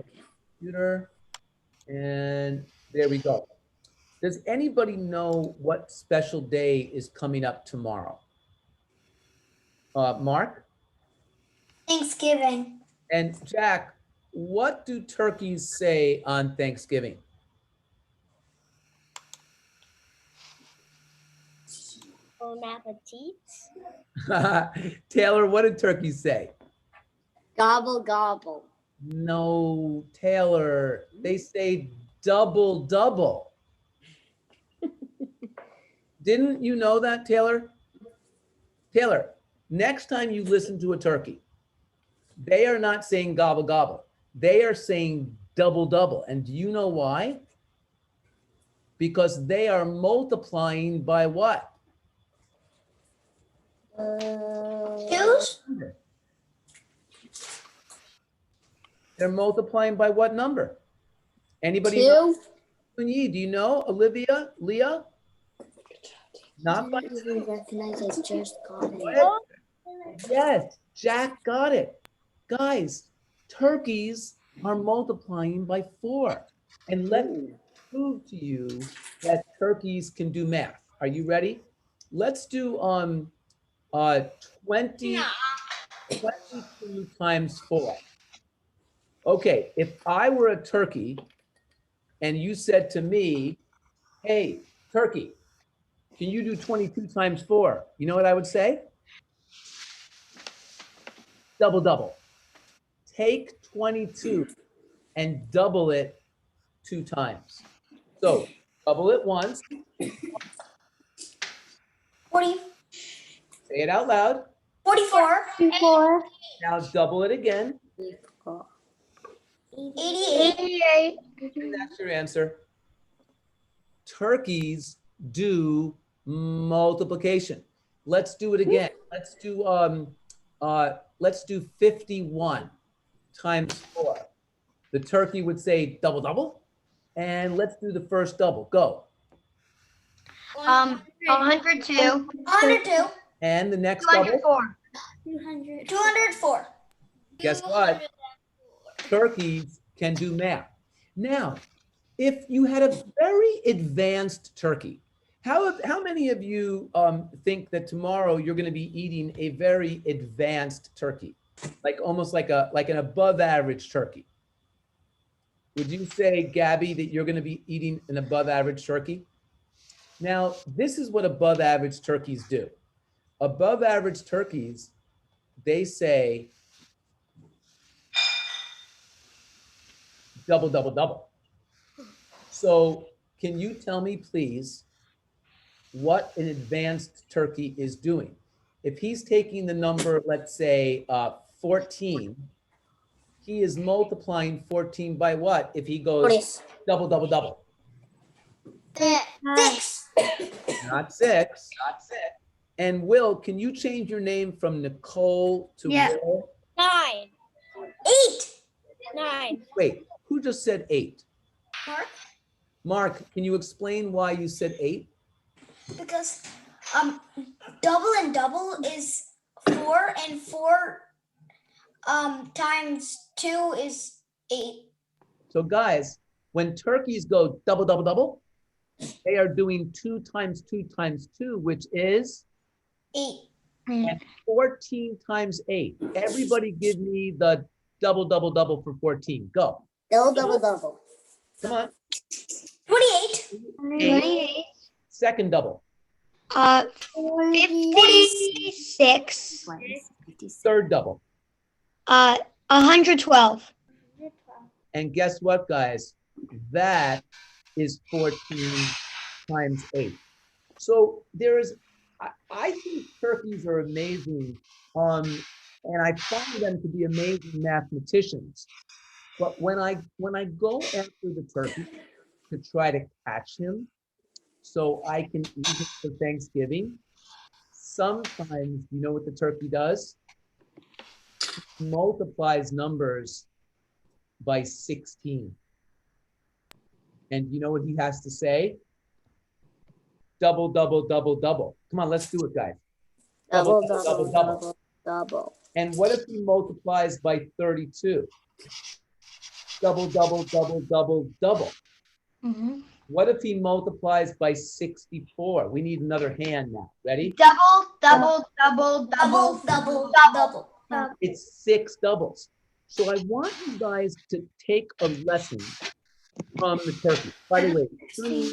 computer, and there we go. Does anybody know what special day is coming up tomorrow? Mark? Thanksgiving. And Jack, what do turkeys say on Thanksgiving? Bon appetit. Taylor, what did turkeys say? Gobble, gobble. No, Taylor, they say double, double. Didn't you know that, Taylor? Taylor, next time you listen to a turkey, they are not saying gobble, gobble. They are saying double, double. And do you know why? Because they are multiplying by what? Twos? They're multiplying by what number? Anybody Two. know? Do you know, Olivia, Leah? Not by Even recognize I just got it. What? Yes, Jack got it. Guys, turkeys are multiplying by 4. And let me prove to you that turkeys can do math. Are you ready? Let's do 22 times 4. Okay, if I were a turkey and you said to me, hey, turkey, can you do 22 times 4? You know what I would say? Double, double. Take 22 and double it 2 times. So double it once. 40. Say it out loud. 44. 44. Now double it again. 88. And that's your answer. Turkeys do multiplication. Let's do it again. Let's do 51 times 4. The turkey would say double, double. And let's do the first double. Go. 102. 102. And the next double. 204. 200. 204. Guess what? Turkeys can do math. Now, if you had a very advanced turkey, how many of you think that tomorrow you're going to be eating a very advanced turkey, like almost like an above average turkey? Would you say, Gabby, that you're going to be eating an above average turkey? Now, this is what above average turkeys do. Above average turkeys, they say double, double, double. So can you tell me, please, what an advanced turkey is doing? If he's taking the number, let's say 14, he is multiplying 14 by what? If he goes double, double, double. 6. Not 6. Not 6. And Will, can you change your name from Nicole to Will? 9. 8. 9. Wait, who just said 8? Mark? Mark, can you explain why you said 8? Because double and double is 4, and 4 times 2 is 8. So guys, when turkeys go double, double, double, they are doing 2 times 2 times 2, which is 8. And 14 times 8. Everybody give me the double, double, double for 14. Go. Double, double, double. Come on. 28. 28. Second double. 56. Third double. 112. And guess what, guys? That is 14 times 8. So there is, I think turkeys are amazing, and I find them to be amazing mathematicians. But when I go after the turkey to try to catch him so I can eat it for Thanksgiving, sometimes, you know what the turkey does? It multiplies numbers by 16. And you know what he has to say? Double, double, double, double. Come on, let's do it, guys. Double, double, double, double. And what if he multiplies by 32? double, double, double, double, double. Mm-hmm. What if he multiplies by 64? We need another hand now. Ready? Double, double, double, double, Double. double. It's 6 doubles. So I want you guys to take a lesson from the turkey. By the way, Sunny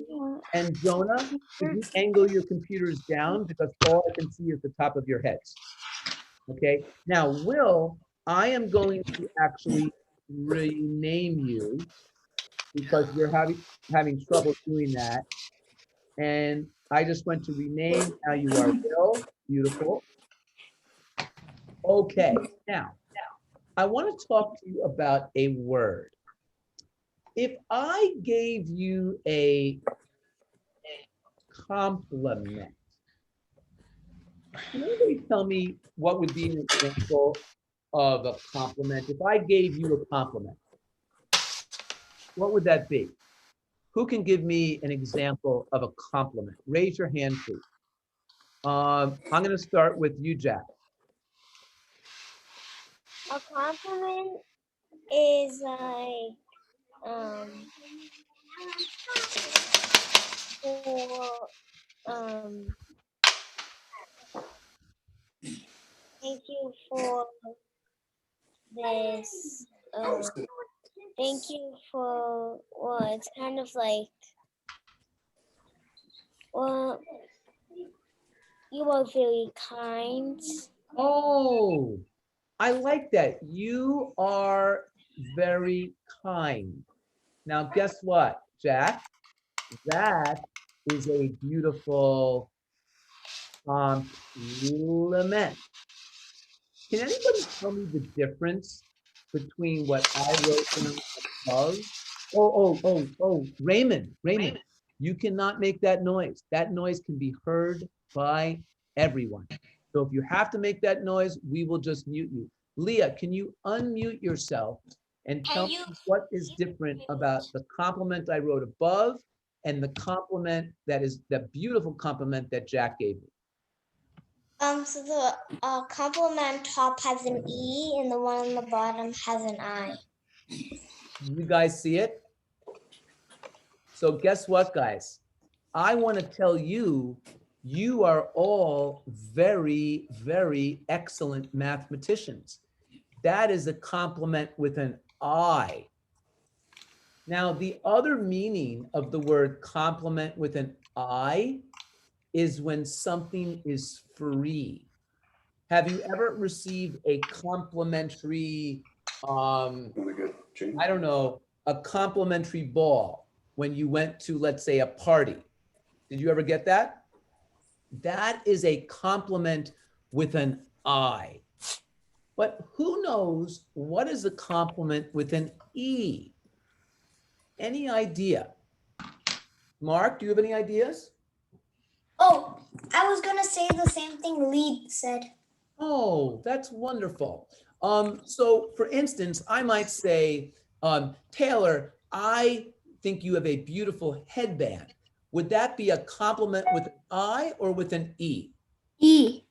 and Jonah, could you angle your computers down because all I can see is the top of your heads. Okay. Now, Will, I am going to actually rename you because you're having trouble doing that. And I just went to rename. Now you are Will. Beautiful. Okay. Now, I want to talk to you about a word. If I gave you a compliment, can anybody tell me what would be an example of a compliment? If I gave you a compliment, what would that be? Who can give me an example of a compliment? Raise your hand, please. I'm going to start with you, Jack. A compliment is like for um thank you for this thank you for well it's kind of like well you are very kind. Oh, I like that. You are very kind. Now, guess what, Jack? That is a beautiful compliment. Can anybody tell me the difference between what I wrote down above? Raymond, you cannot make that noise. That noise can be heard by everyone. So if you have to make that noise, we will just mute you. Leah, can you unmute yourself and tell me what is different about the compliment I wrote above and the compliment that is the beautiful compliment that Jack gave me? So the compliment top has an E and the one on the bottom has an I. You guys see it? So guess what, guys? I want to tell you, you are all very, very excellent mathematicians. That is a compliment with an I. Now, the other meaning of the word compliment with an I is when something is free. Have you ever received a complimentary, I don't know, a complimentary ball when you went to, let's say, a party? Did you ever get that? That is a compliment with an I. But who knows what is a compliment with an E? Any idea? Mark, do you have any ideas? Oh, I was gonna say the same thing Lee said. Oh, that's wonderful. So for instance, I might say, Taylor, I think you have a beautiful headband. Would that be a compliment with an I or with an E? E.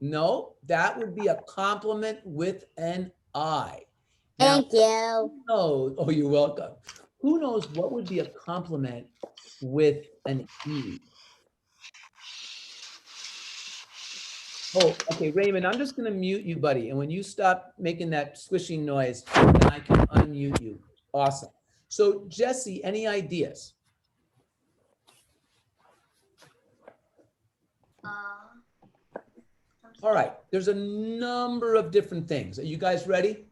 No, that would be a compliment with an I. Now, Thank you. oh, you're welcome. Who knows what would be a compliment with an E? Oh, okay, Raymond, I'm just gonna mute you, buddy. And when you stop making that swishing noise, then I can unmute you. Awesome. So Jesse, any ideas? All right, there's a number of different things. Are you guys ready?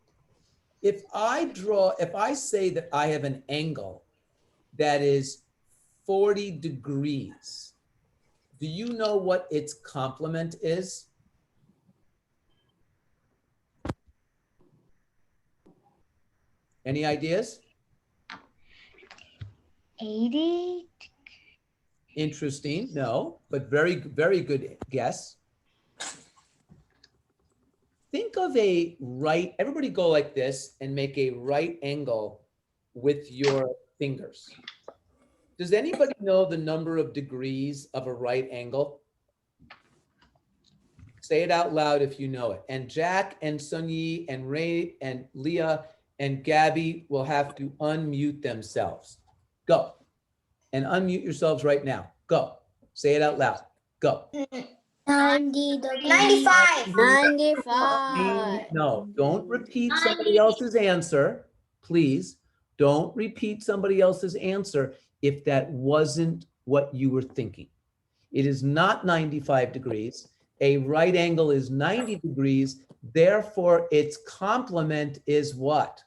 If I say that I have an angle that is 40 degrees, do you know what its complement is? Any ideas? 80. Interesting, no, but very, very good guess. Think of a right, everybody go like this and make a right angle with your fingers. Does anybody know the number of degrees of a right angle? Say it out loud if you know it. And Jack and Sunyi and Ray and Leah and Gabby will have to unmute themselves. Go. And unmute yourselves right now. Go. Say it out loud. Go. 90 degrees. 95. 95. No, don't repeat somebody else's answer. Please don't repeat somebody else's answer if that wasn't what you were thinking. It is not 95 degrees. A right angle is 90 degrees. Therefore, its complement is what?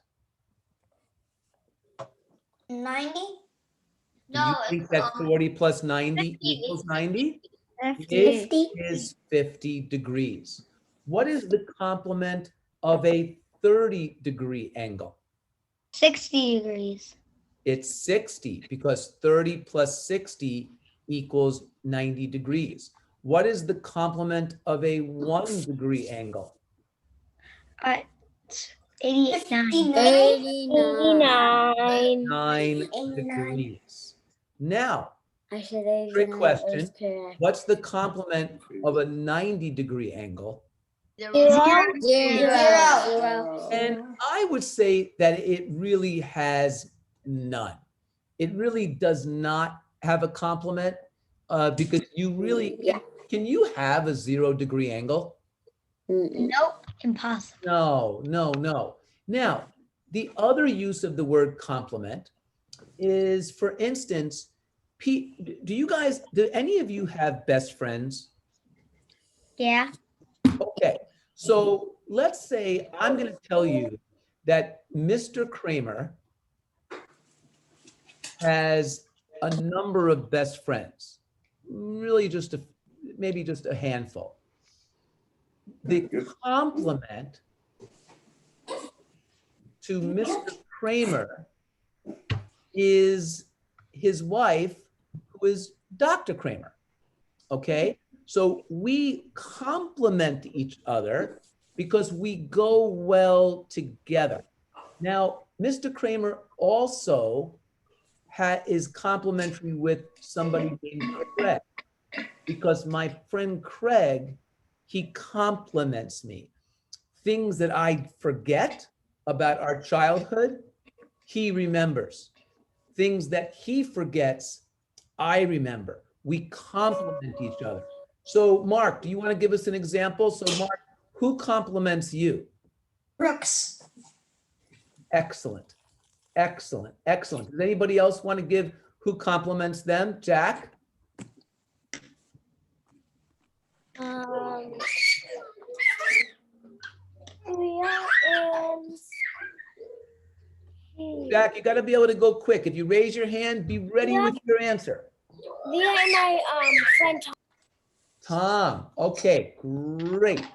90? Do you think that 40 plus 90 equals 90? 50. It is 50 degrees. What is the complement of a 30-degree angle? 60 degrees. It's 60 because 30 plus 60 equals 90 degrees. What is the complement of a 1-degree angle? 89. 89. 9 degrees. Now, I said 89. trick question. That was correct. What's the complement of a 90-degree angle? Zero. And I would say that it really has none. It really does not have a complement because you really, can you have a 0-degree angle? Nope, impossible. No. Now, the other use of the word complement is, for instance, do any of you have best friends? Yeah. Okay, so let's say I'm going to tell you that Mr. Kramer has a number of best friends, really maybe just a handful. The complement to Mr. Kramer is his wife, who is Dr. Kramer. Okay, so we complement each other because we go well together. Now, Mr. Kramer also is complementary with somebody named Craig, because my friend Craig, he compliments me. Things that I forget about our childhood, he remembers. Things that he forgets, I remember. We complement each other. So, Mark, do you want to give us an example? So, Mark, who compliments you? Brooks. Excellent. Excellent. Excellent. Does anybody else want to give who compliments them? Jack? Jack, you got to be able to go quick. If you raise your hand, be ready with your answer. My friend Tom. Okay, great.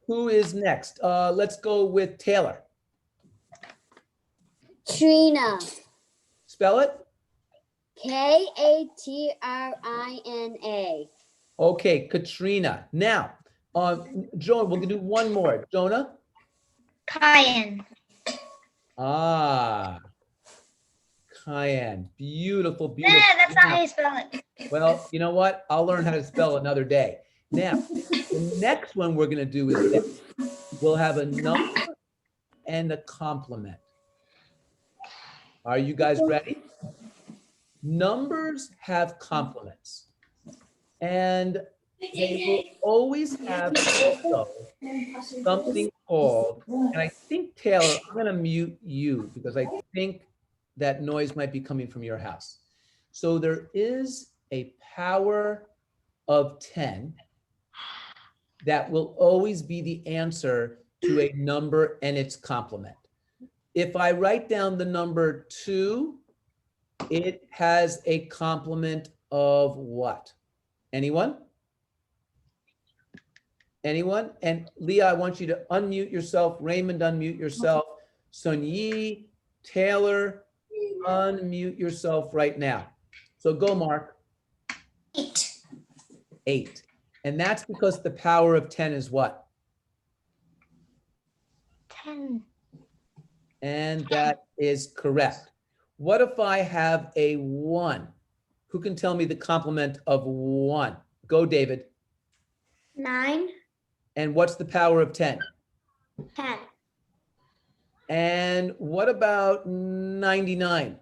Who is next? Let's go with Taylor. Trina. Spell it. Katrina. Okay, Katrina. Now, Jonah, we're gonna do one more. Jonah? Cayenne. Ah, Cayenne. Beautiful, Yeah, beautiful. that's not how you spell it. Well, you know what? I'll learn how to spell another day. Now, the next one we're gonna do is this. We'll have a number and a complement. Are you guys ready? Numbers have complements, and they will always have also something called, and I think, Taylor, I'm going to mute you because I think that noise might be coming from your house. So there is a power of 10 that will always be the answer to a number and its complement. If I write down the number 2, it has a complement of what? Anyone? Anyone? And Leah, I want you to unmute yourself. Raymond, unmute yourself. Sun Yi, Taylor, unmute yourself right now. So go, Mark. 8. 8. And that's because the power of 10 is what? 10. And that is correct. What if I have a 1? Who can tell me the complement of 1? Go, David. 9. And what's the power of 10? 10. And what about 99?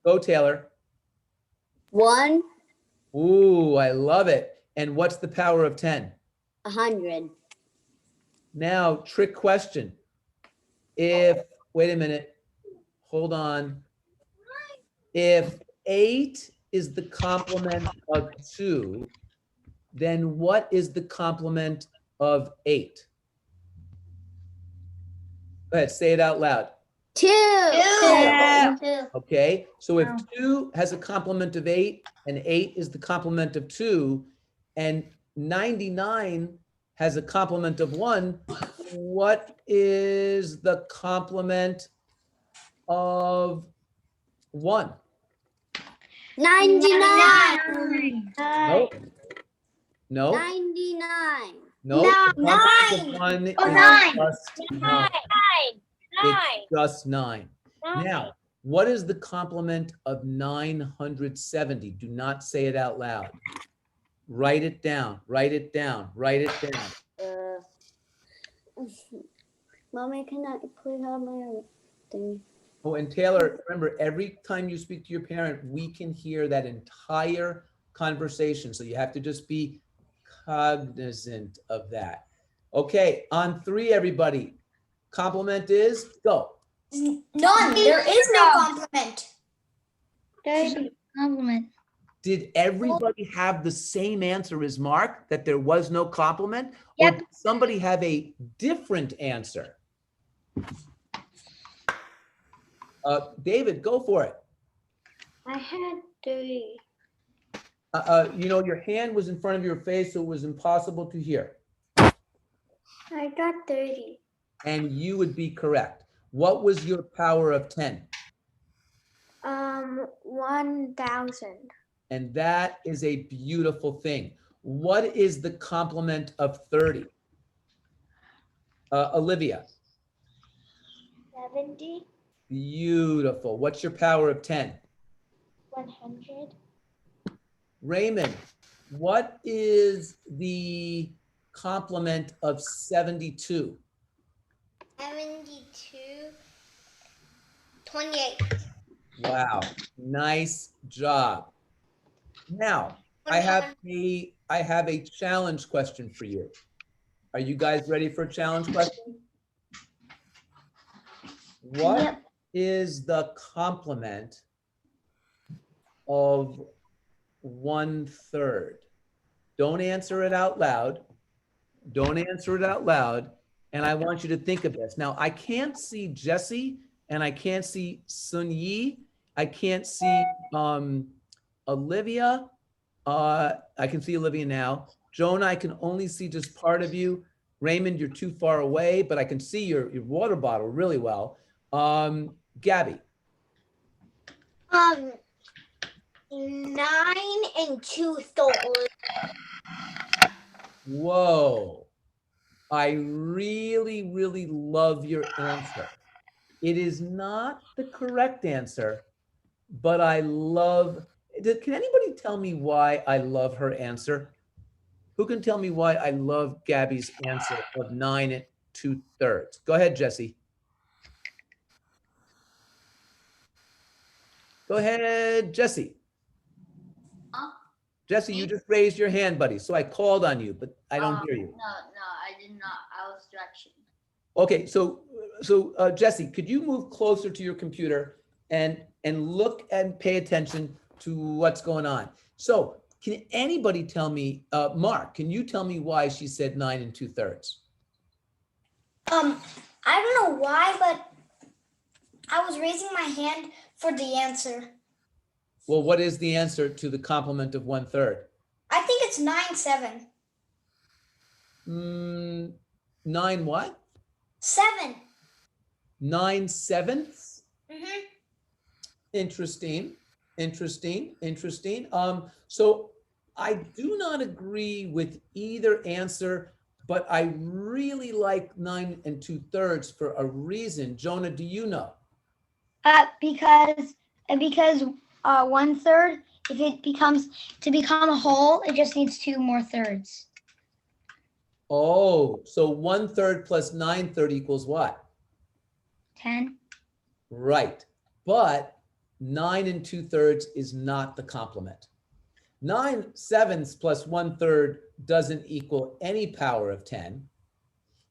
Go, Taylor. 1, Ooh, I love it. And what's the power of 10? 100. Now, trick question. Wait a minute, hold on. If 8 is the complement of 2, then what is the complement of 8? Go ahead, say it out loud. 2. Okay, so if 2 has a complement of 8 and 8 is the complement of 2 and 99 has a complement of 1, what is the complement of 1? 99. No. No. 99. No. The complement of 1 is just 9. It's just 9. Now, what is the complement of 970? Do not say it out loud. Write it down, write it down, write it down. Mommy, can I please have my thing? Oh, and Taylor, remember, every time you speak to your parent, we can hear that entire conversation. So you have to just be cognizant of that. Okay, on 3, everybody. Complement is go. None. There is no complement. There's a compliment. Did everybody have the same answer as Mark, that there was no complement? Yep. Or did somebody have a different answer? David, go for it. I had 3. You know, your hand was in front of your face, so it was impossible to hear. I got 30. And you would be correct. What was your power of 10? 1,000. And that is a beautiful thing. What is the complement of 30? Olivia. 70. Beautiful. What's your power of 10? 100. Raymond, what is the complement of 72? 72. 28. Wow, nice job. Now, I have a challenge question for you. Are you guys ready for a challenge question? What is the complement of 1/3? Don't answer it out loud. Don't answer it out loud. And I want you to think of this. Now, I can't see Jesse and I can't see Sun Yi. I can't see Olivia. I can see Olivia now. Jonah, I can only see just part of you. Raymond, you're too far away, but I can see your water bottle really well. Gabby. 9 2/3. Whoa. I really, really love your answer. It is not the correct answer, but I love, can anybody tell me why I love her answer? Who can tell me why I love Gabby's answer of 9 2/3? Go ahead, Jesse. Go ahead, Jesse. Jesse, you just raised your hand, buddy. So I called on you, but I don't hear you. No, I did not. I was stretching. Okay, so Jesse, could you move closer to your computer and look and pay attention to what's going on? So can anybody tell me, Mark, can you tell me why she said 9 2/3? I don't know why, but I was raising my hand for the answer. Well, what is the answer to the complement of 1/3? I think it's 9 7. 9 what? 7. 9/7? Mm-hmm. Interesting. So I do not agree with either answer, but I really like 9 2/3 for a reason. Jonah, do you know? Because 1/3, if it becomes to become a whole, it just needs 2 more thirds. Oh, so 1/3 plus 9/3 equals what? 10. Right, but 9 2/3 is not the complement. 9/7 plus 1/3 doesn't equal any power of 10.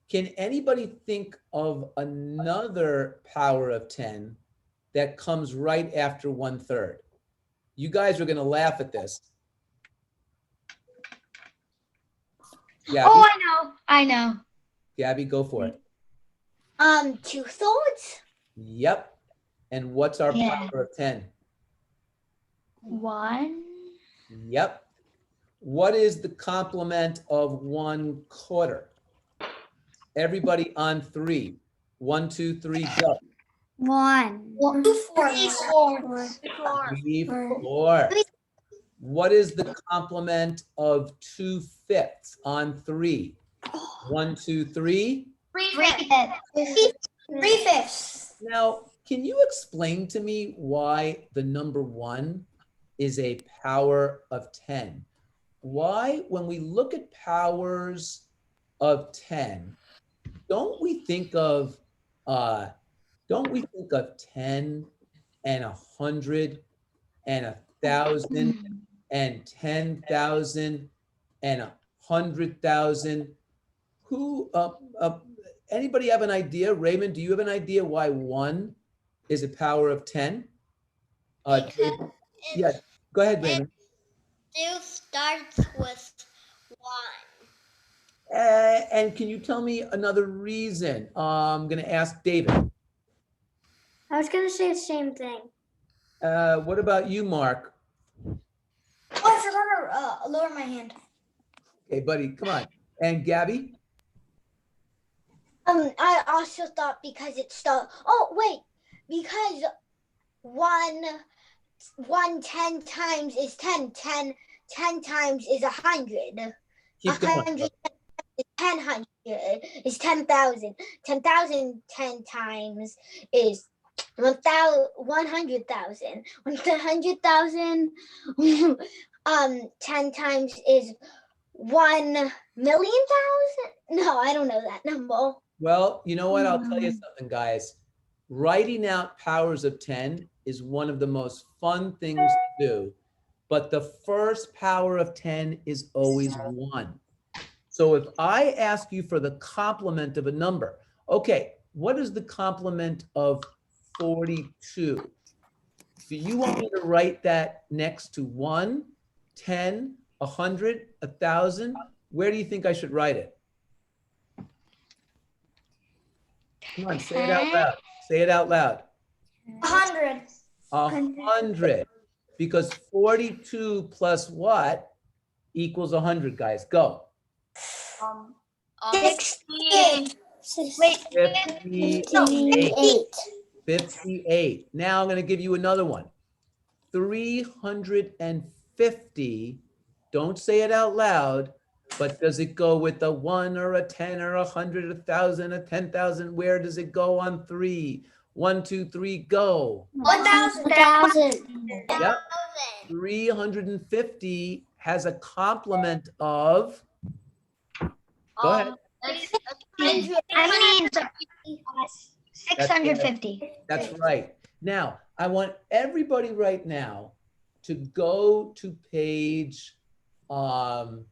Can anybody think of another power of 10 that comes right after 1/3? You guys are going to laugh at this. Gabby, Oh, I know. Gabby, go for it. 2/3. Yep. And what's our Yeah. power of 10? 1. Yep. What is the complement of 1/4? Everybody on 3. 1, 2, 3, go. 1. 3/4. 3, 4. What is the complement of 2/5 on 3? 1, 2, 3. 3/5. 3/5. Now, can you explain to me why the number 1 is a power of 10? Why, when we look at powers of 10, don't we think of 10 and 100 and 1,000 and 10,000 and 100,000? Who anybody have an idea? Raymond, do you have an idea why 1 is a power of 10? Yeah, go ahead, Raymond. Still starts with 1. And can you tell me another reason? I'm going to ask David. I was going to say the same thing. What about you, Mark? Oh, I forgot to lower my hand. Okay, buddy, come on. And Gabby? I also thought because it's the. Oh wait, because 10 times is 10. 10 times is 100. Keep going. 100 is 10 is 10,000. 10,000 10 times is 100,000. 100,000 10 times is 1,000,000. No, I don't know that number. Well, you know what? I'll tell you something, guys. Writing out powers of 10 is one of the most fun things to do. But the first power of 10 is always 1. So if I ask you for the complement of a number, okay, what is the complement of 42? Do you want me to write that next to 1, 10, 100, 1,000? Where do you think I should write it? Come on, say it out loud. Say it out loud. 100. 100. Because 42 plus what equals 100, guys? Go. 68. Wait, 58. 58. Now I'm going to give you another one. 350. Don't say it out loud, but does it go with a 1 or a 10 or 100, 1,000, a 10,000? Where does it go on 3? 1, 2, 3, go. 1,000. Yep. 350 has a complement of, go ahead. I mean, 650. That's right. Now, I want everybody right now to go to page 5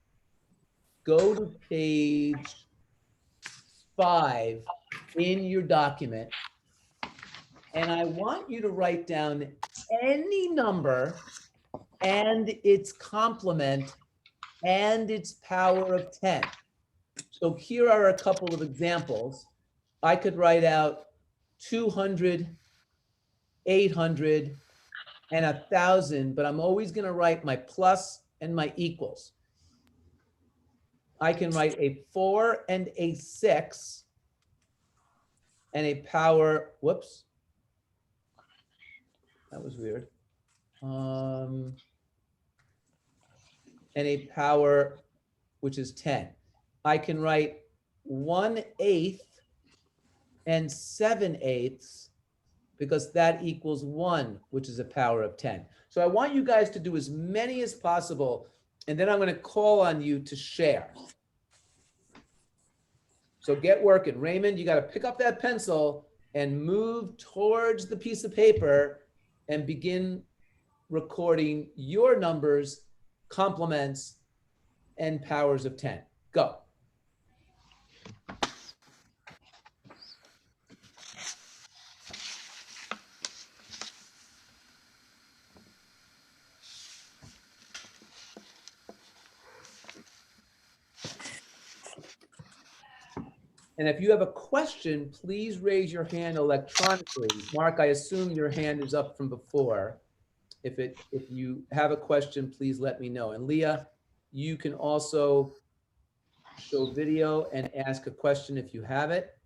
in your document. And I want you to write down any number and its complement and its power of 10. So here are a couple of examples. I could write out 200, 800, and 1,000, but I'm always going to write my plus and my equals. I can write a 4 and a 6 and a power, whoops. That was weird. And a power, which is 10. I can write 1/8 and 7/8 because that equals 1, which is a power of 10. So I want you guys to do as many as possible, and then I'm going to call on you to share. So get working. Raymond, you got to pick up that pencil and move towards the piece of paper and begin recording your numbers, complements, and powers of 10. Go. And if you have a question, please raise your hand electronically. Mark, I assume your hand is up from before. If you have a question, please let me know. And Leah, you can also show video and ask a question if you have it.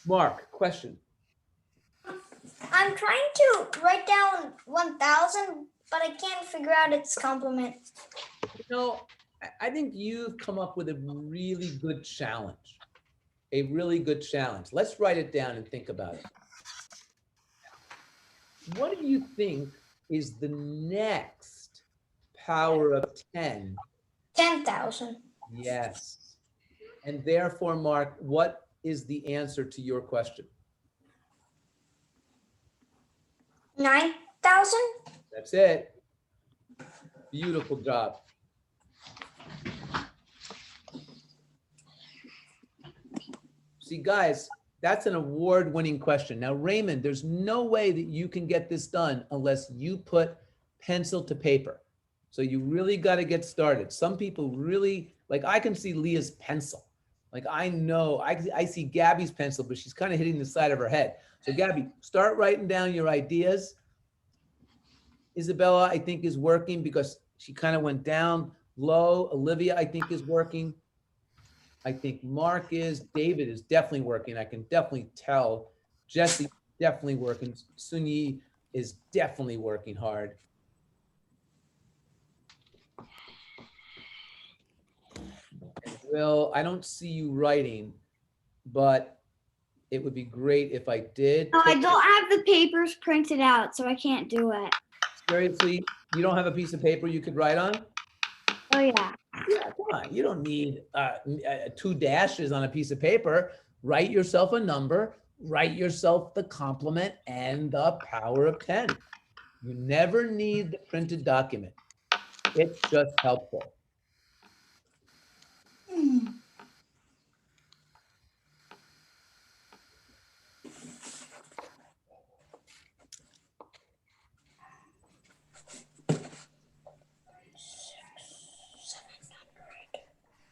Mark, question. I'm trying to write down 1,000, but I can't figure out its complement. You know, I think you've come up with a really good challenge. A really good challenge. Let's write it down and think about it. What do you think is the next power of 10? 10,000. Yes. And therefore, Mark, what is the answer to your question? 9,000. That's it. Beautiful job. See, guys, that's an award-winning question. Now, Raymond, there's no way that you can get this done unless you put pencil to paper. So you really got to get started. Some people really, like I can see Leah's pencil. Like I know, I see Gabby's pencil, but she's kind of hitting the side of her head. So Gabby, start writing down your ideas. Isabella, I think, is working because she kind of went down low. Olivia, I think, is working. I think Mark is. David is definitely working. I can definitely tell. Jesse, definitely working. Sunyi is definitely working hard. And Will, I don't see you writing, but it would be great if I did. No, I don't have the papers printed out, so I can't do it. Seriously, you don't have a piece of paper you could write on? Oh, yeah. Yeah, come on. You don't need 2 dashes on a piece of paper. Write yourself a number, write yourself the complement and the power of 10. You never need the printed document. It's just helpful.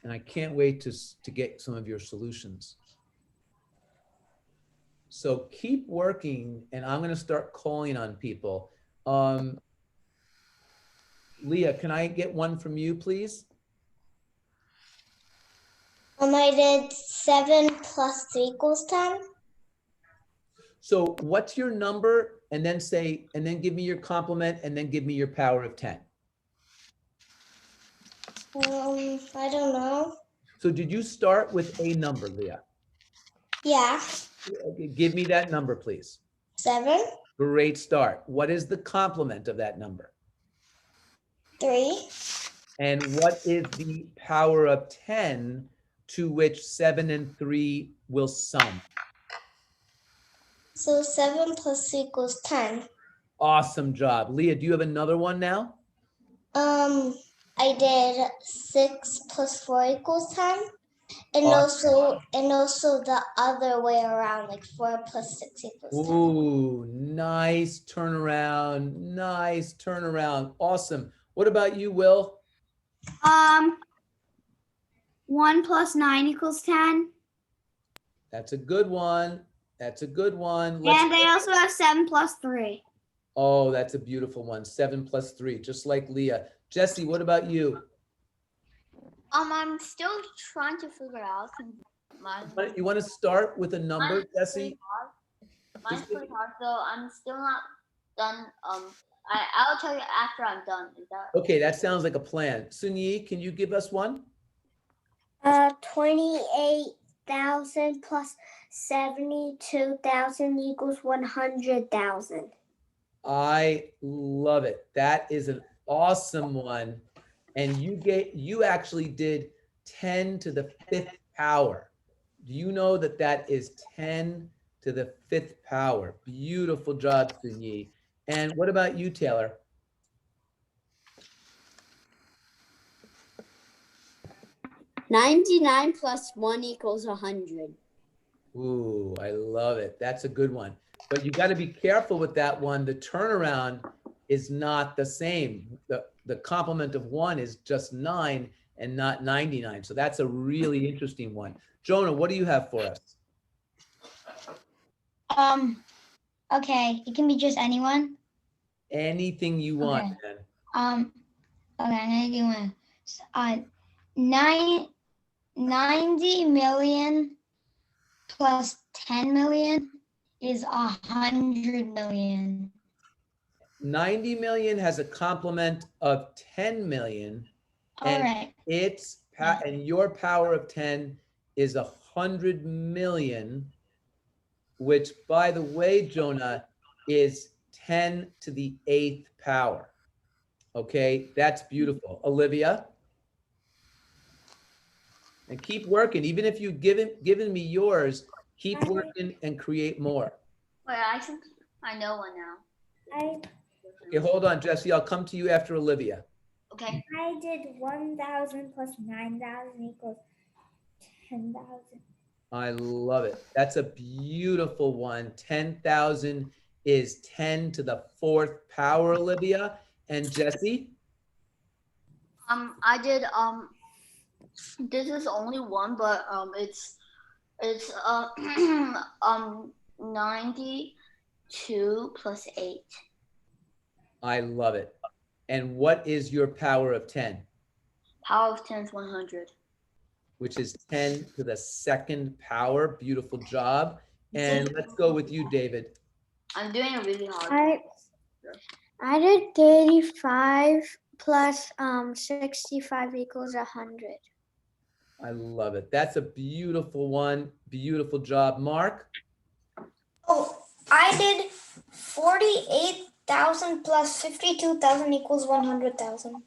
And I can't wait to get some of your solutions. So keep working, and I'm going to start calling on people. Leah, can I get one from you, please? I did 7 plus 3 equals 10. So what's your number? And then say, and then give me your complement, and then give me your power of 10. I don't know. So did you start with a number, Leah? Yeah. Okay, give me that number, please. 7. Great start. What is the complement of that number? 3. And what is the power of 10 to which 7 and 3 will sum? So 7 plus 3 equals 10. Awesome job. Leah, do you have another one now? I did 6 plus 4 equals 10. And Awesome. also the other way around, like 4 plus 6 equals 10. Ooh, nice turnaround. Nice turnaround. Awesome. What about you, Will? 1 plus 9 equals 10. That's a good one. That's a good one. And I also have 7 plus 3. Oh, that's a beautiful one. 7 plus 3, just like Leah. Jesse, what about you? I'm still trying to figure out. You want to start with a number, Jesse? Mine's pretty hard, so I'm still not done. I'll tell you after I'm done. Is that Okay, that sounds like a plan. Sunyi, can you give us one? 28,000 plus 72,000 equals 100,000. I love it. That is an awesome one. and you actually did 10 to the 5th power. Do you know that that is 10 to the 5th power? Beautiful job, Sunyi. And what about you, Taylor? 99 plus 1 equals 100. Ooh, I love it. That's a good one. But you got to be careful with that one. The turnaround is not the same. The complement of 1 is just 9 and not 99. So that's a really interesting one. Jonah, what do you have for us? Okay, it can be just anyone. Anything you want, Okay. man. Okay, I'm gonna do one. 90 million plus 10 million is 100 million. 90 million has a complement of 10 million. All And right. and your power of 10 is 100 million, which, by the way, Jonah, is 10 to the 8th power. Okay, that's beautiful. Olivia? And keep working. Even if you've given me yours, keep working and create more. Wait, I think I know one now. Okay, hold on, Jesse. I'll come to you after Olivia. Okay. I did 1,000 plus 9,000 equals 10,000. I love it. That's a beautiful one. 10,000 is 10 to the 4th power, Olivia. And Jesse? I did this is only one, but it's 92 plus 8. I love it. And what is your power of 10? Power of 10 is 100. Which is 10 to the 2nd power. Beautiful job. And let's go with you, David. I'm doing it really hard. I did 35 plus 65 equals 100. I love it. That's a beautiful one. Beautiful job. Mark? Oh, I did 48,000 plus 52,000 equals 100,000.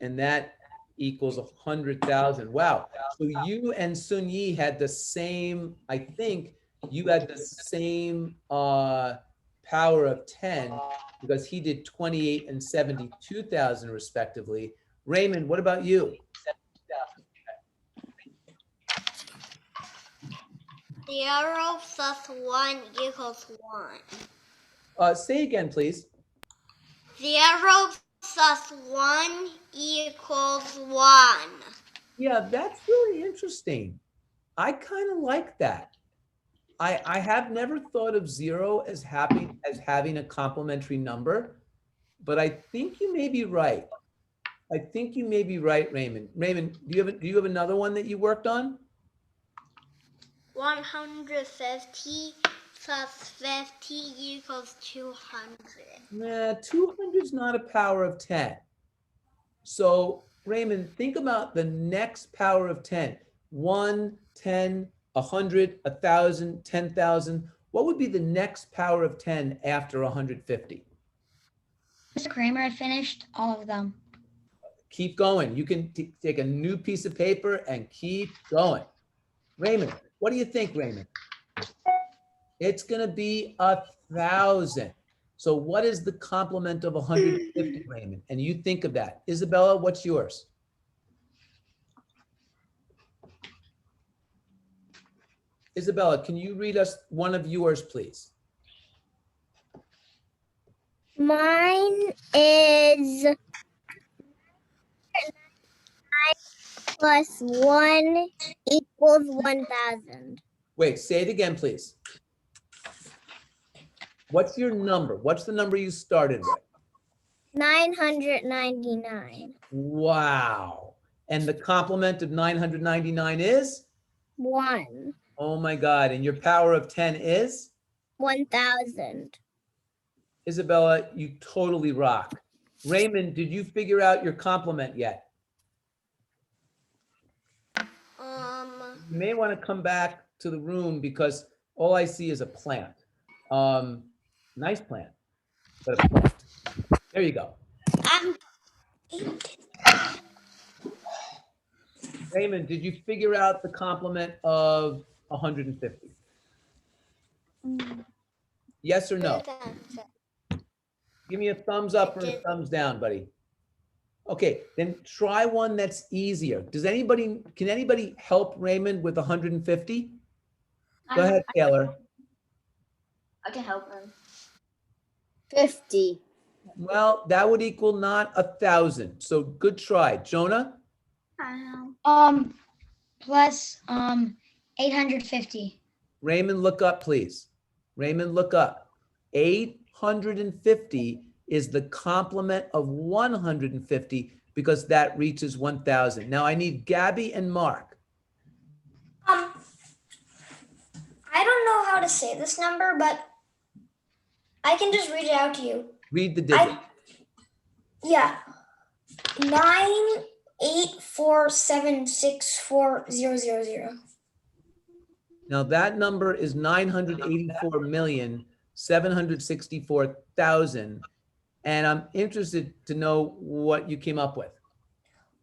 And that equals 100,000. Wow. So you and Sun Yi had the same, I think you had the same power of 10 because he did 28 and 72,000 respectively. Raymond, what about you? 0 plus 1 equals 1. Say again, please. 0 plus 1 equals 1. Yeah, that's really interesting. I kind of like that. I have never thought of 0 as having a complementary number, but I think you may be right. I think you may be right, Raymond. Raymond, do you have another one that you worked on? 150 plus 50 equals 200. Nah, 200 is not a power of 10. So Raymond, think about the next power of 10. 1, 10, 100, 1,000, 10,000. What would be the next power of 10 after 150? Mr. Kramer, I finished all of them. Keep going. You can take a new piece of paper and keep going. Raymond, what do you think, Raymond? It's going to be 1,000. So what is the complement of 150, Raymond? And you think of that. Isabella, what's yours? Isabella, can you read us one of yours, please? Mine is 9 plus 1 equals 1,000. Wait, say it again, please. What's your number? What's the number you started with? 999. Wow. And the complement of 999 is? 1. Oh my God. And your power of 10 is? 1,000. Isabella, you totally rock. Raymond, did you figure out your complement yet? You may want to come back to the room because all I see is a plant. Nice plant, but a plant. There you go. Raymond, did you figure out the complement of 150? Yes or no? Give me a thumbs up or a thumbs down, buddy. Okay, then try one that's easier. Can anybody help Raymond with 150? Go ahead, Taylor. I can help him. 50. Well, that would equal not 1,000. So good try. Jonah? Plus 850. Raymond, look up, please. Raymond, look up. 850 is the complement of 150 because that reaches 1,000. Now I need Gabby and Mark. I don't know how to say this number, but I can just read it out to you. Read the digit. Yeah. 984764000. Now that number is 984,764,000. And I'm interested to know what you came up with.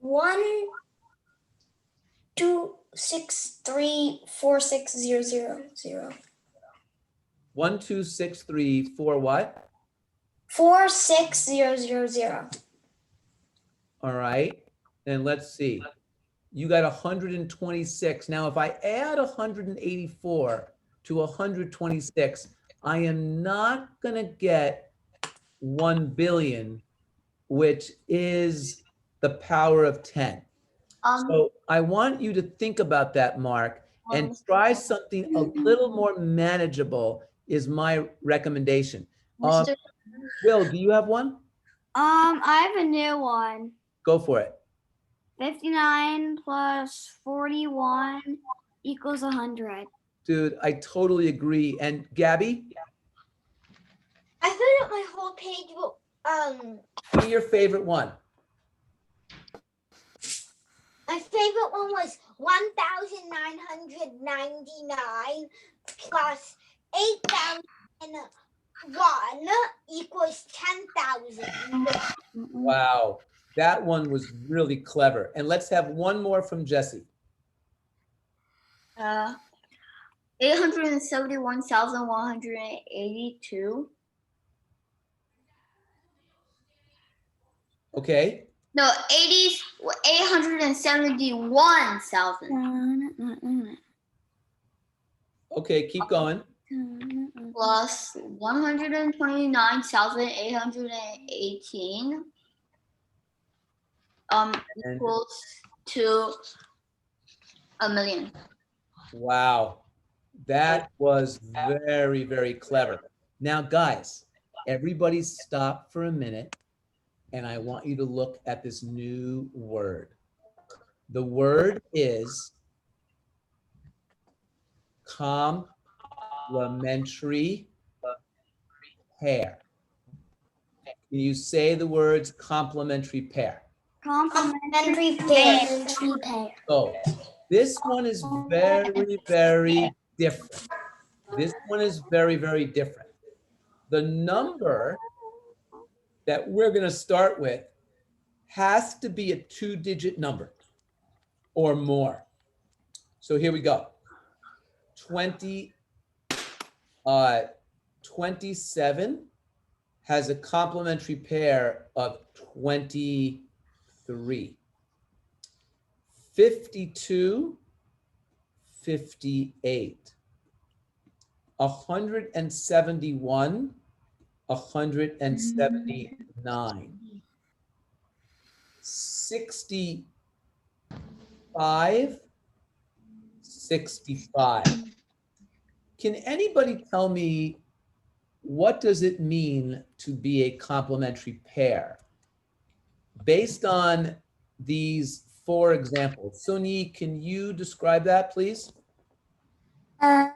12634600. 1263 what? 46000. All right. And let's see. You got 126. Now, if I add 184 to 126, I am not going to get 1 billion, which is the power of 10. So I want you to think about that, Mark, and try something a little more manageable is my recommendation. Mr. Will, do you have one? I have a new one. Go for it. 59 plus 41 equals 100. Dude, I totally agree. And Gabby, I filled up my whole page. give me your favorite one. My favorite one was 1,999 plus 8,001 equals 10,000. Wow, that one was really clever. And let's have one more from Jesse. 871,182. Okay. No, 871,000 Okay, keep going. plus 129,818 equals to 1,000,000. Wow, that was very, very clever. Now, guys, everybody stop for a minute, and I want you to look at this new word. The word is complementary pair. Can you say the words complementary pair? Complementary pair. So this one is very, very different. This one is very, very different. The number that we're going to start with has to be a 2-digit number or more. So here we go. 27 has a complementary pair of 23. 52, 58. 171, 179. 65, 65. Can anybody tell me what does it mean to be a complementary pair? Based on these 4 examples. Suni, can you describe that, please?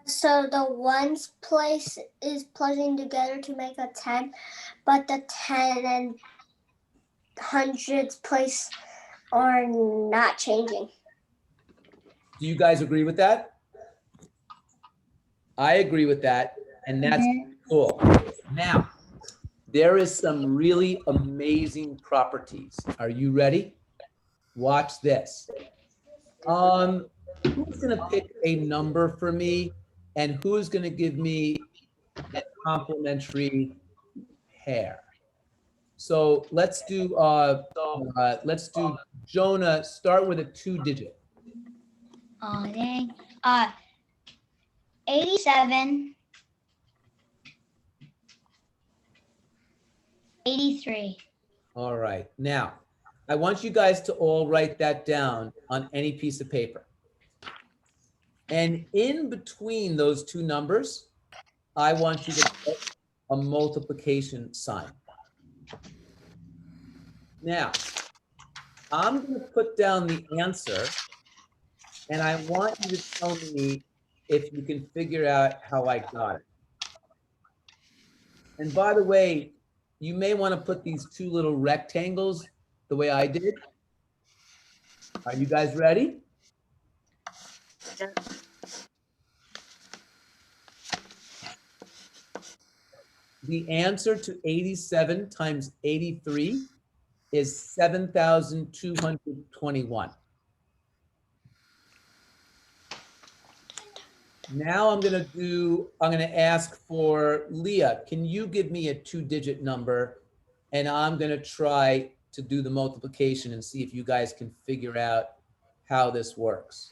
So the ones place is plugging together to make a 10, but the 10 and hundreds place are not changing. Do you guys agree with that? I agree with that, and that's cool. Now, there is some really amazing properties. Are you ready? Watch this. Who's gonna pick a number for me, and who's gonna give me a complementary pair? So let's do Jonah, start with a 2-digit. Oh, dang. 87. 83. All right, now, I want you guys to all write that down on any piece of paper. And in between those two numbers, I want you to put a multiplication sign. Now, I'm going to put down the answer, and I want you to tell me if you can figure out how I got it. And by the way, you may want to put these two little rectangles the way I did. Are you guys ready? The answer to 87 times 83 is 7,221. Now I'm going to ask for Leah, can you give me a 2-digit number? And I'm going to try to do the multiplication and see if you guys can figure out how this works.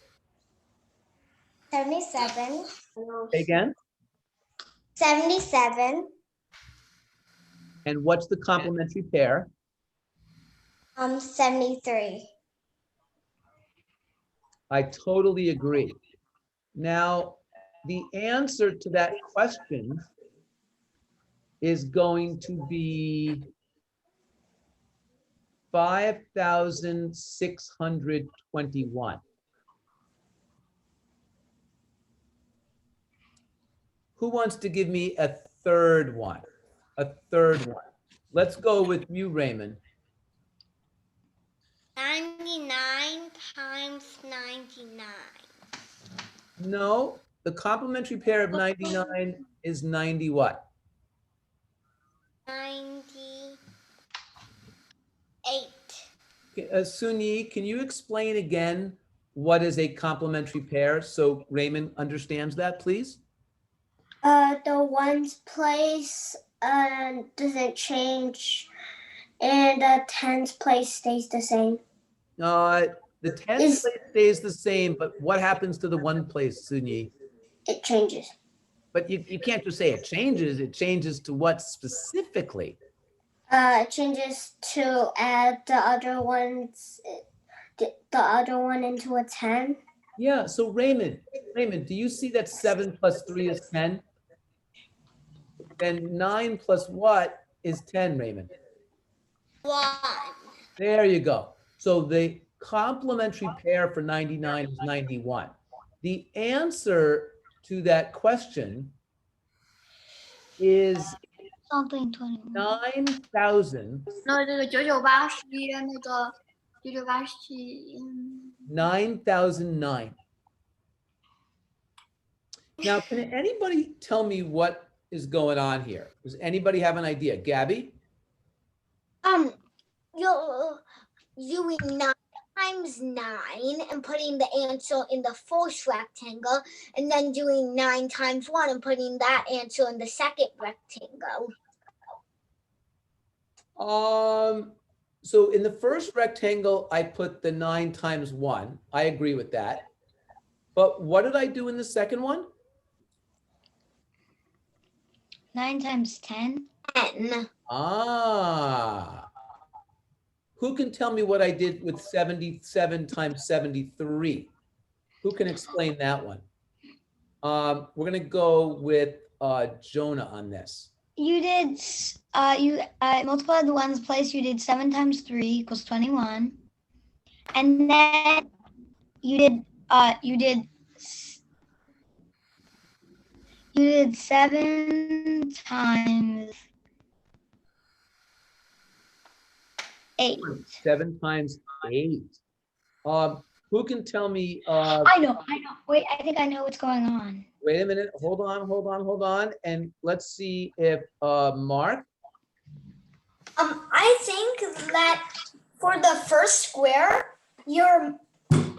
77. Say again? 77. And what's the complementary pair? 73. I totally agree. Now, the answer to that question is going to be 5,621. Who wants to give me a third one? A third one. Let's go with you, Raymond. 99 times 99. No, the complementary pair of 99 is 90 what? 98. Sunyi, can you explain again what is a complementary pair so Raymond understands that, please? The ones place doesn't change, and the tens place stays the same. The 10th place stays the same, but what happens to the 1 place, Sunyi? It changes. But you can't just say it changes to what specifically? It changes to add the other ones, the other one into a 10. Yeah, so Raymond, do you see that 7 plus 3 is 10? Then 9 plus what is 10, Raymond? 1. There you go. So the complementary pair for 99 is 91. The answer to that question is Something 21. 9,000. 那这个998是那个998是 9,009. Now, can anybody tell me what is going on here? Does anybody have an idea? Gabby? You're doing 9 times 9 and putting the answer in the first rectangle, and then doing 9 times 1 and putting that answer in the second rectangle. So in the first rectangle, I put the 9 times 1. I agree with that. But what did I do in the second one? 9 times 10. 10. Who can tell me what I did with 77 times 73? Who can explain that one? We're gonna go with Jonah on this. You did, you multiplied the 1's place. You did 7 times 3 equals 21. And then you did 7 times 8. 7 times 8. Who can tell me? I know. Wait, I think I know what's going on. Wait a minute. Hold on. And let's see if Mark, I think that for the first square, you're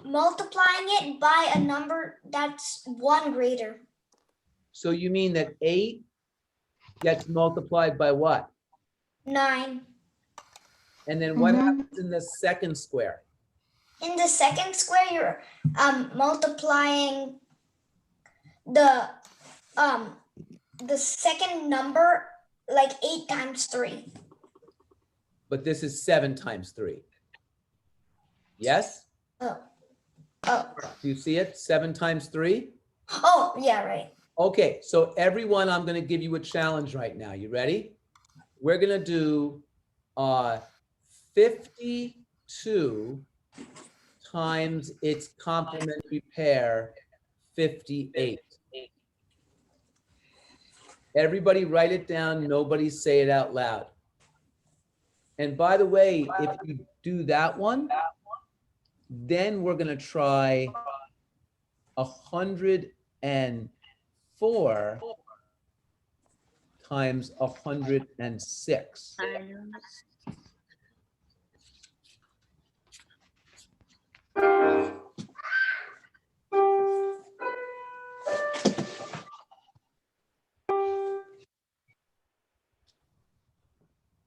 multiplying it by a number that's 1 greater. So you mean that 8 gets multiplied by what? 9. And then what Mhm. happens in the second square? In the second square, you're multiplying the second number like 8 times 3. But this is 7 times 3. Yes? Oh, Do you see it? 7 times 3? oh, yeah, right. Okay, so everyone, I'm going to give you a challenge right now. You ready? We're going to do 52 times its complementary pair, 58. Everybody write it down. Nobody say it out loud. And by the way, if you do that one, then we're going to try 104 times 106.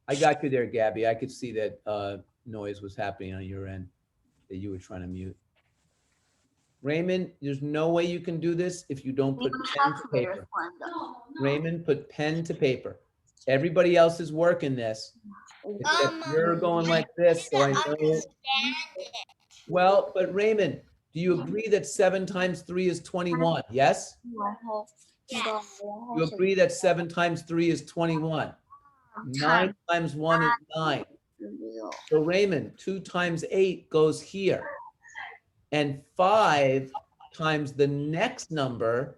I got you there, Gabby. I could see that noise was happening on your end that you were trying to mute. Raymond, there's no way you can do this if you don't put pen to paper. Raymond, put pen to paper. Everybody else is working this. Except you're going like this, so I know. Well, but Raymond, do you agree that 7 times 3 is 21? Yes? You agree that 7 times 3 is 21? 9 times 1 is 9. So Raymond, 2 times 8 goes here. And 5 times the next number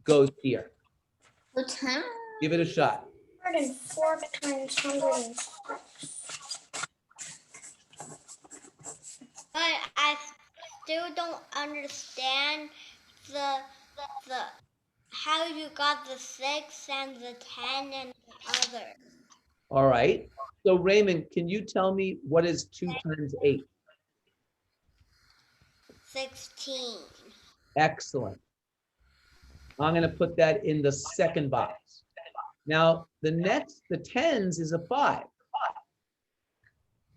goes here. Give it a shot. 104 times 106. But I still don't understand the how you got the 6 and the 10 and the other. All right. So Raymond, can you tell me what is 2 times 8? 16. Excellent. I'm going to put that in the second box. Now, the 10s is a 5.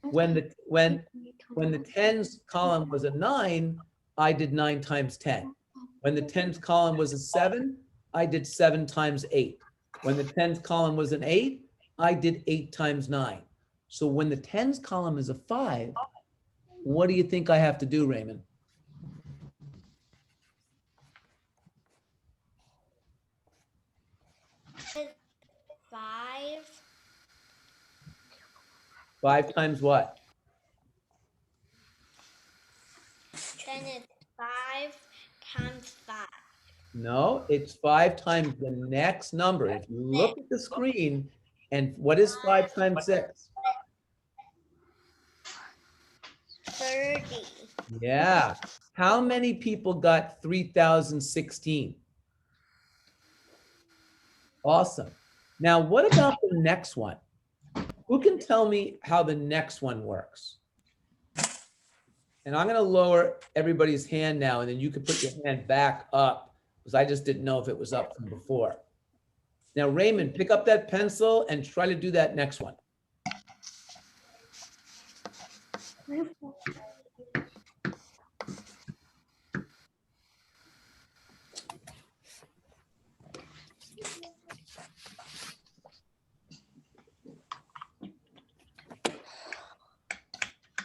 When the tens column was a 9, I did 9 times 10. When the tens column was a 7, I did 7 times 8. When the tens column was an 8, I did 8 times 9. So when the tens column is a 5, what do you think I have to do, Raymond? Five. 5 times what? Then it's 5 times 5. No, it's 5 times the next number. If you look at the screen, and what is 5 times 6? 30. Yeah. How many people got 3,016? Awesome. Now, what about the next one? Who can tell me how the next one works? And I'm going to lower everybody's hand now, and then you can put your hand back up, because I just didn't know if it was up from before. Now, Raymond, pick up that pencil and try to do that next one.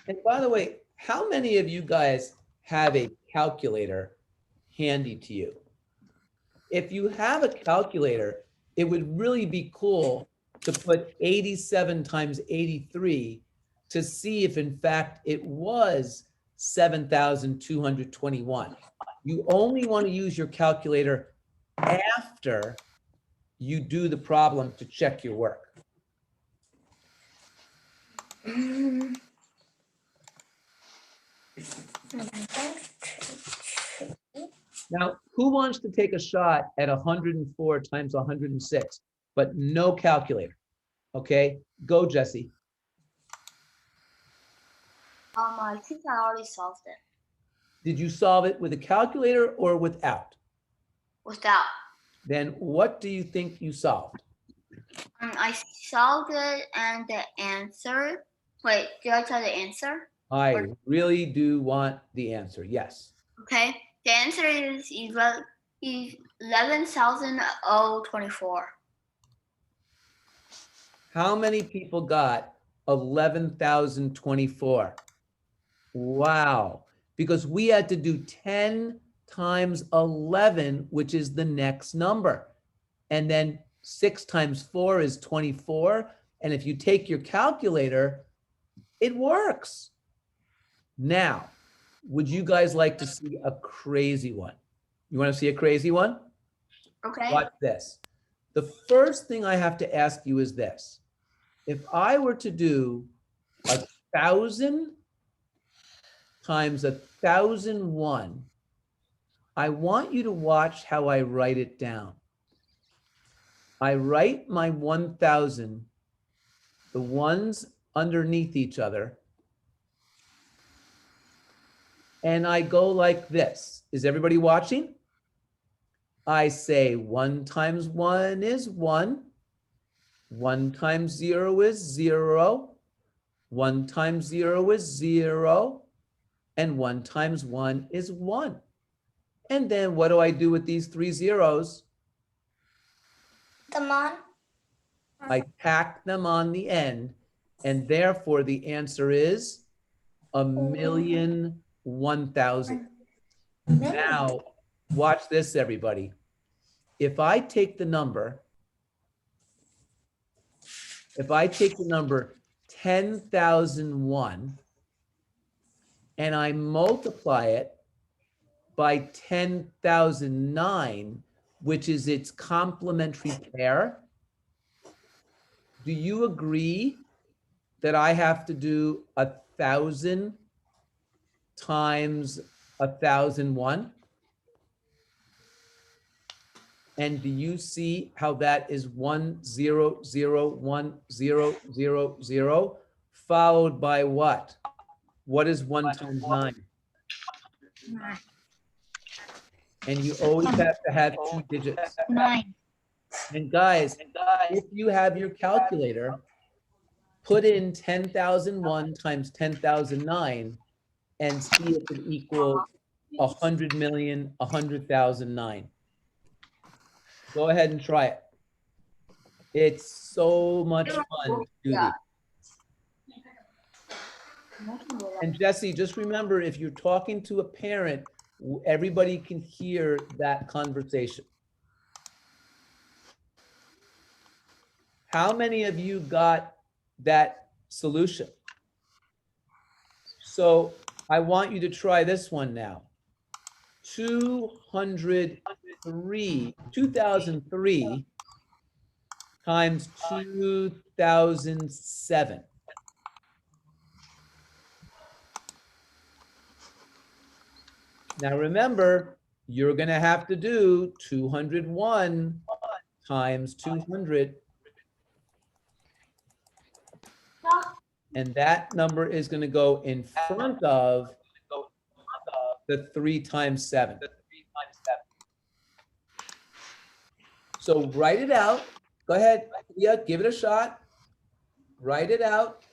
And by the way, how many of you guys have a calculator handy to you? If you have a calculator, it would really be cool to put 87 times 83 to see if in fact it was 7,221. You only want to use your calculator after you do the problem to check your work. Now, who wants to take a shot at 104 times 106, but no calculator? Okay, go, Jesse. I think I already solved it. Did you solve it with a calculator or without? Without. Then what do you think you solved? I solved it and the answer. Wait, did I tell the answer? I really do want the answer. Yes. Okay. The answer is 11,024. How many people got 11,024? Wow. Because we had to do 10 times 11, which is the next number. And then 6 times 4 is 24. And if you take your calculator, it works. Now, would you guys like to see a crazy one? You want to see a crazy one? Okay. Watch this. The first thing I have to ask you is this. If I were to do 1,000 times 1,001, I want you to watch how I write it down. I write my 1,000, the ones underneath each other, and I go like this. Is everybody watching? I say 1 times 1 is 1. 1 times 0 is 0. 1 times 0 is 0. And 1 times 1 is 1. And then what do I do with these 3 zeros? Come on. I tack them on the end, and therefore the answer is 1,001,000. Now, watch this, everybody. If I take the number 10,001 and I multiply it by 10,009, which is its complementary pair, do you agree that I have to do 1,000 times 1,001? And do you see how that is 1,0,0,1,0,0,0, followed by what? What is 1 times 9? And you always have to have 2 digits. 9. And guys, if you have your calculator, put in 10,001 times 10,009 and see if it equals 100,000,000, 100,009. Go ahead and try it. It's so much fun to do these. And Jesse, just remember, if you're talking to a parent, everybody can hear that conversation. How many of you got that solution? So I want you to try this one now. 2003 times 2007. Now remember, you're going to have to do 201 times 200. And that number is going to go in front of the 3 times 7. So write it out. Go ahead. Yeah, give it a shot. Write it out.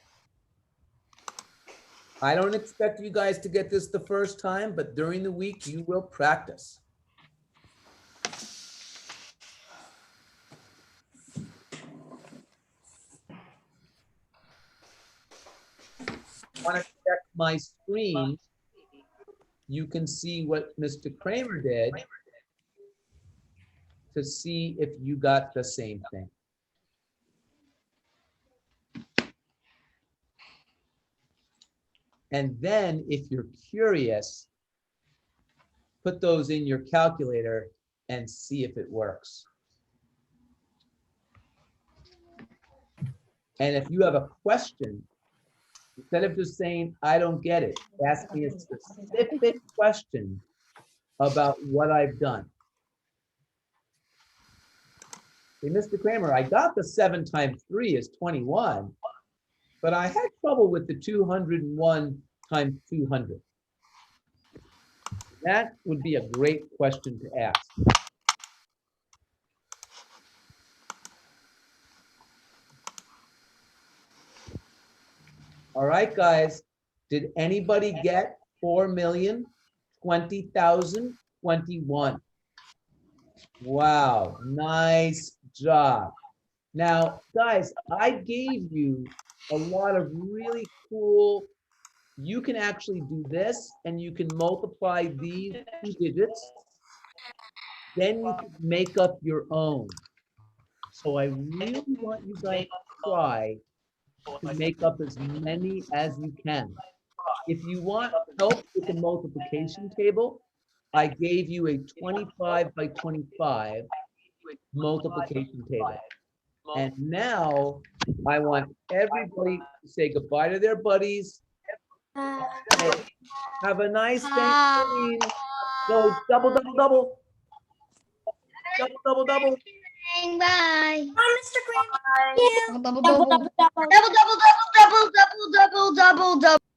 I don't expect you guys to get this the first time, but during the week, you will practice. I want to check my screen. You can see what Mr. Kramer did to see if you got the same thing. And then if you're curious, put those in your calculator and see if it works. And if you have a question, instead of just saying, I don't get it, ask me a specific question about what I've done. Hey, Mr. Kramer, I got the 7 times 3 is 21, but I had trouble with the 201 times 200. That would be a great question to ask. All right, guys, did anybody get 4,020,021? Wow, nice job. Now, guys, I gave you a lot of really cool, you can actually do this and you can multiply these 2 digits. Then you can make up your own. So I really want you guys to try to make up as many as you can. If you want help with the multiplication table, I gave you a 25 by 25 multiplication table. And now I want everybody to say goodbye to their buddies. Hey, have a nice Thanksgiving. Go double, double, double. Double, double, double. Bye. Bye, Mr. Kramer. Double, double, double, double, double, double, double, double, double, double, double.